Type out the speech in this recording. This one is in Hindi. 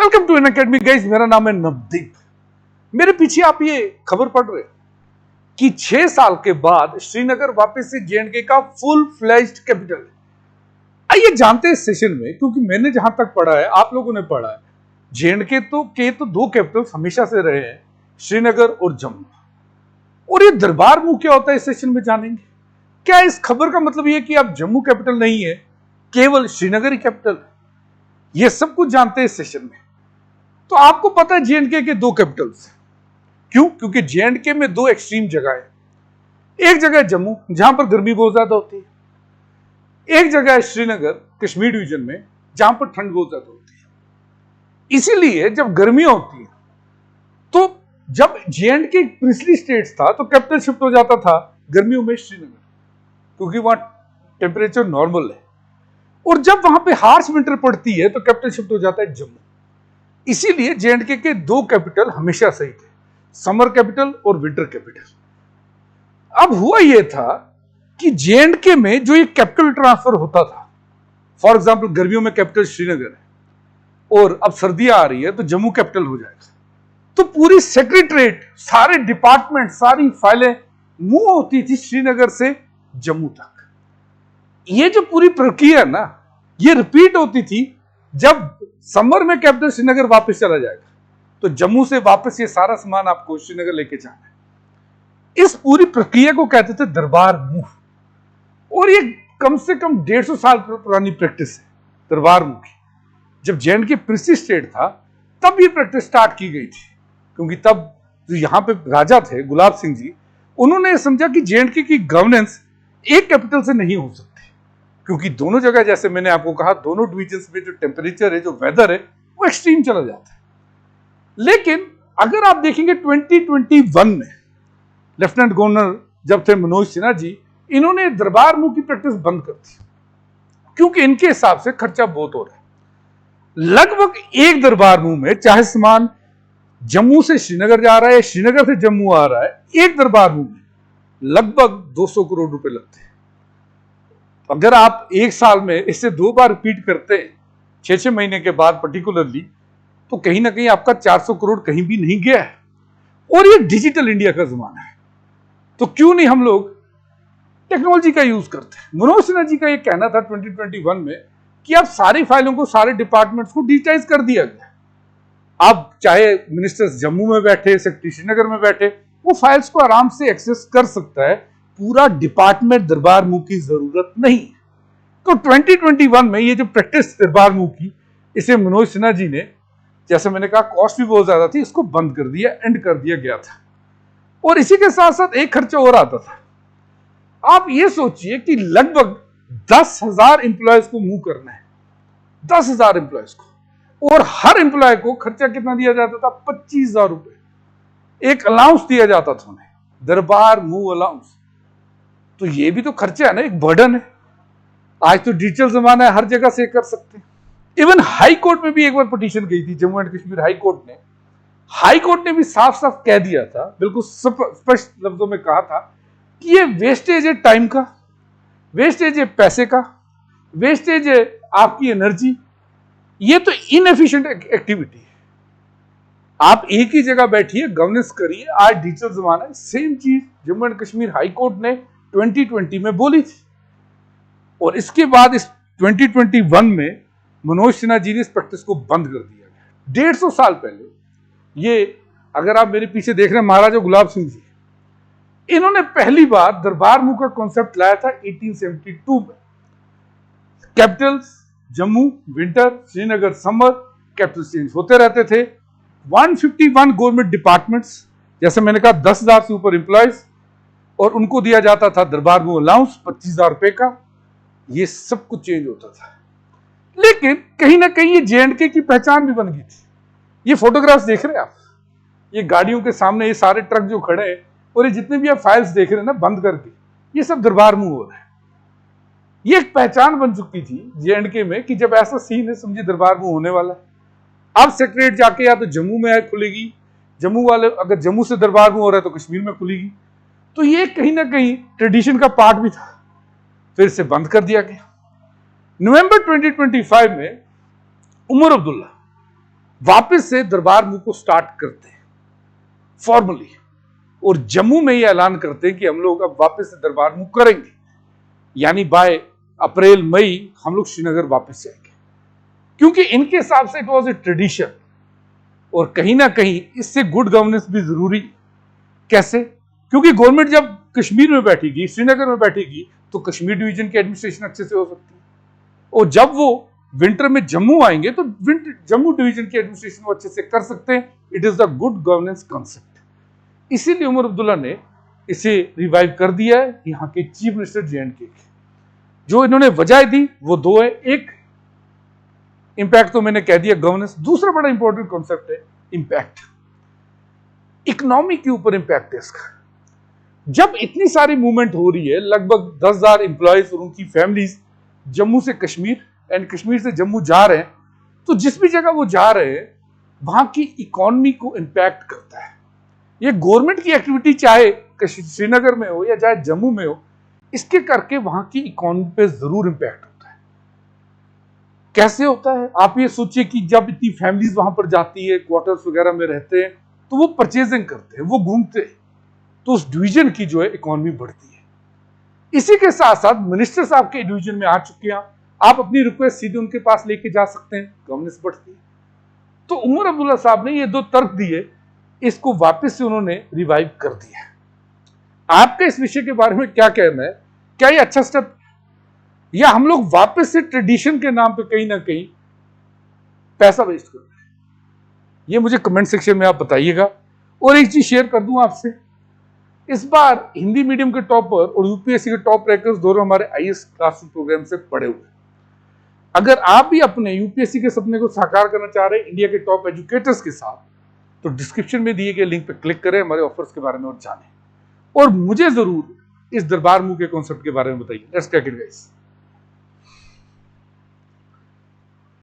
वेलकम टू अनअकैडमी गाइस, मेरा नाम है नवदीप। मेरे पीछे आप ये खबर पढ़ रहे हैं कि 6 साल के बाद श्रीनगर वापस से जेएंडके का फुल फ्लेज्ड कैपिटल है। आइए जानते हैं इस सेशन में, क्योंकि मैंने जहां तक पढ़ा है, आप लोगों ने पढ़ा है, जेएंडके तो दो कैपिटल्स हमेशा से रहे हैं, श्रीनगर और जम्मू। और ये दरबार मुंह क्या होता है इस सेशन में जानेंगे। क्या इस खबर का मतलब ये कि अब जम्मू कैपिटल नहीं है, केवल श्रीनगर ही कैपिटल है? ये सब कुछ जानते हैं इस सेशन में। तो आपको पता है जेएंडके के दो कैपिटल्स हैं। क्यों? क्योंकि जेएंडके में दो एक्सट्रीम जगह है। एक जगह है जम्मू, जहां पर गर्मी बहुत ज्यादा होती है। एक जगह है श्रीनगर, कश्मीर डिवीजन में, जहां पर ठंड बहुत ज्यादा होती है। इसीलिए जब गर्मियां होती है तो जब जेएंडके प्रिंसली स्टेट्स था तो कैपिटल शिफ्ट हो जाता था गर्मियों में श्रीनगर, क्योंकि वहां टेम्परेचर नॉर्मल है। और जब वहां पे हार्श विंटर पड़ती है तो कैपिटल शिफ्ट हो जाता है जम्मू। इसीलिए जेएंडके के दो कैपिटल हमेशा सही थे, समर कैपिटल और विंटर कैपिटल। अब हुआ यह था कि जेएंडके में जो ये कैपिटल ट्रांसफर होता था, फॉर एग्जांपल गर्मियों में कैपिटल श्रीनगर है और अब सर्दियां आ रही है तो जम्मू कैपिटल हो जाएगा, तो पूरी सेक्रेटरीट, सारे डिपार्टमेंट, सारी फाइलें मूव होती थी श्रीनगर से जम्मू तक। ये जो पूरी प्रक्रिया ना, ये रिपीट होती थी। जब समर में कैपिटल श्रीनगर वापस चला जाएगा तो जम्मू से वापस ये सारा सामान आपको श्रीनगर लेके जाना है। इस पूरी प्रक्रिया को कहते थे दरबार मूव। और ये कम से कम 150 साल पुरानी प्रैक्टिस है दरबार मूव की। जब जेएंडके प्रिंसली स्टेट था तब ये प्रैक्टिस स्टार्ट की गई थी, क्योंकि तब जो यहां पे राजा थे गुलाब सिंह जी, उन्होंने समझा कि जेएंडके की गवर्नेंस एक कैपिटल से नहीं हो सकती, क्योंकि दोनों जगह, जैसे मैंने आपको कहा, दोनों डिवीजन्स में जो टेम्परेचर है, जो वेदर है, वो एक्सट्रीम चला जाता है। लेकिन अगर आप देखेंगे 2021 में लेफ्टिनेंट गवर्नर जब थे मनोज सिन्हा जी, इन्होंने दरबार मूव की प्रैक्टिस बंद कर दी, क्योंकि इनके हिसाब से खर्चा बहुत हो रहा है। लगभग एक दरबार मूव में, चाहे सामान जम्मू से श्रीनगर जा रहा है, श्रीनगर से जम्मू आ रहा है, एक दरबार मूव में लगभग 200 करोड़ रुपए लगते हैं। अगर आप एक साल में इससे 2 बार रिपीट करते हैं, 6-6 महीने के बाद पर्टिकुलरली, तो कहीं ना कहीं आपका 400 करोड़ कहीं भी नहीं गया है। और ये डिजिटल इंडिया का जमाना है, तो क्यों नहीं हम लोग टेक्नोलॉजी का यूज करते हैं। मनोज सिन्हा जी का ये कहना था 2021 में कि आप सारी फाइलों को, सारे डिपार्टमेंट्स को डिजिटाइज कर दिया गया। आप चाहे मिनिस्टर्स जम्मू में बैठे, सेक्रेटरी श्रीनगर में बैठे, वो फाइल्स को आराम से एक्सेस कर सकता है। पूरा डिपार्टमेंट दरबार मूव की जरूरत नहीं। तो 2021 में ये जो प्रैक्टिस दरबार मूव की, इसे मनोज सिन्हा जी ने, जैसे मैंने कहा, कॉस्ट भी बहुत ज्यादा थी, इसको बंद कर दिया, एंड कर दिया गया था। और इसी के साथ साथ एक खर्चा और आता था। आप ये सोचिए कि लगभग 10,000 एम्प्लॉयज को मूव करना है, 10,000 एम्प्लॉयज को, और हर एम्प्लॉय को खर्चा कितना दिया जाता था? 25,000 रुपए एक अलाउंस दिया जाता था उन्हें, दरबार मूव अलाउंस। तो ये भी तो खर्चा है ना, एक बर्डन है। आज तो डिजिटल जमाना है, हर जगह से कर सकते हैं। इवन हाई कोर्ट में भी एक बार पिटीशन गई थी, Jammu and Kashmir high court ने भी साफ साफ कह दिया था, बिल्कुल स्पष्ट लफ्जों में कहा था कि ये वेस्टेज है टाइम का, वेस्टेज है पैसे का, वेस्टेज है आपकी एनर्जी, ये तो इनएफिशिएंट एक्टिविटी है। आप एक ही जगह बैठिए, गवर्नेंस करिए। आज डिजिटल जमाना है। सेम चीज Jammu and Kashmir high court ने 2020 में बोली थी। और इसके बाद इस 2021 में मनोज सिन्हा जी ने इस प्रैक्टिस को बंद कर दिया गया। 150 साल पहले, ये अगर आप मेरे पीछे देख रहे हैं, महाराजा गुलाब सिंह जी, इन्होंने पहली बार दरबार मूव का कॉन्सेप्ट लाया था 1872 में। Capitals Jammu winter, Srinagar summer, capital change होते रहते थे। 151 गवर्नमेंट डिपार्टमेंट्स, जैसे मैंने कहा, 10,000 से ऊपर एम्प्लॉयज, और उनको दिया जाता था दरबार मूव अलाउंस 25,000 रुपए का। ये सब कुछ चेंज होता था। लेकिन कहीं ना कहीं ये जेएंडके की पहचान भी बन गई थी। ये फोटोग्राफ्स देख रहे हैं आप, ये गाड़ियों के सामने ये सारे ट्रक जो खड़े हैं, और ये जितने भी आप फाइल्स देख रहे हैं ना बंद करके, ये सब दरबार मूव हो रहा है। ये एक पहचान बन चुकी थी जेएंडके में कि जब ऐसा सीन है, समझिए दरबार मूव होने वाला है। अब सेक्रेटरीट जाके या तो जम्मू में खुलेगी, जम्मू वाले अगर जम्मू से दरबार मूव हो रहा है तो कश्मीर में खुलेगी। तो ये कहीं ना कहीं ट्रेडिशन का पार्ट भी था, फिर से बंद कर दिया गया। नवंबर 2025 में उमर अब्दुल्ला, वापस से दरबार मूव को स्टार्ट करते हैं फॉर्मली, और जम्मू में ये ऐलान करते हैं कि हम लोग अब वापस से दरबार मूव करेंगे, यानी बाय अप्रैल मई हम लोग श्रीनगर वापस जाएंगे, क्योंकि इनके हिसाब से इट वॉज ए ट्रेडिशन, और कहीं ना कहीं इससे गुड गवर्नेंस भी जरूरी। कैसे? क्योंकि गवर्नमेंट जब कश्मीर में बैठेगी, श्रीनगर में बैठेगी, तो कश्मीर डिवीजन की एडमिनिस्ट्रेशन अच्छे से हो सकती है, और जब वो विंटर में जम्मू आएंगे तो जम्मू डिवीजन की एडमिनिस्ट्रेशन वो अच्छे से कर सकते हैं। It is the good governance concept. इसीलिए उमर अब्दुल्ला ने इसे रिवाइव कर दिया है यहाँ के चीफ मिनिस्टर J&K के। जो इन्होंने वजह दी वो दो है, एक इंपैक्ट तो मैंने कह दिया गवर्नेंस, दूसरा बड़ा इंपॉर्टेंट कॉन्सेप्ट है इंपैक्ट, इकोनॉमी के ऊपर इंपैक्ट है इसका। जब इतनी सारी मूवमेंट हो रही है, लगभग 10,000 एम्प्लॉयज और उनकी फैमिलीज जम्मू से कश्मीर एंड कश्मीर से जम्मू जा रहे हैं, तो जिस भी जगह वो जा रहे हैं वहां की इकोनॉमी को इंपैक्ट करता है। ये गवर्नमेंट की एक्टिविटी चाहे श्रीनगर में हो या चाहे जम्मू में हो, इसके करके वहां की इकोनॉमी पे जरूर इंपैक्ट होता है। कैसे होता है? आप ये सोचिए कि जब इतनी फैमिलीज वहां पर जाती है, क्वार्टर्स वगैरह में रहते हैं, तो वो परचेजिंग करते हैं, वो घूमते हैं, तो उस डिवीजन की जो है इकोनॉमी बढ़ती है। इसी के साथ साथ मिनिस्टर साहब के डिवीजन में आ चुके हैं, आप अपनी रिक्वेस्ट सीधे उनके पास लेके जा सकते हैं, गवर्नेंस बढ़ती है। तो उमर अब्दुल्ला साहब ने ये दो तर्क दिए, इसको वापस से उन्होंने रिवाइव कर दिया। आपका इस विषय के बारे में क्या कहना है? क्या ये अच्छा स्टेप, या हम लोग वापस से ट्रेडिशन के नाम पे कहीं ना कहीं पैसा वेस्ट कर रहे हैं? ये मुझे कमेंट सेक्शन में आप बताइएगा। और एक चीज शेयर कर दूं आपसे, इस बार हिंदी मीडियम के टॉपर और यूपीएससी के टॉप रैंकर्स दोनों हमारे आईएएस क्लासरूम प्रोग्राम से पढ़े हुए। अगर आप भी अपने यूपीएससी के सपने को साकार करना चाह रहे हैं इंडिया के टॉप एजुकेटर्स के साथ, तो डिस्क्रिप्शन में दिए गए लिंक पर क्लिक करें, हमारे ऑफर्स के बारे में और जानें, और मुझे जरूर इस दरबार मूव के कॉन्सेप्ट के बारे में बताइए। Let's crack it guys.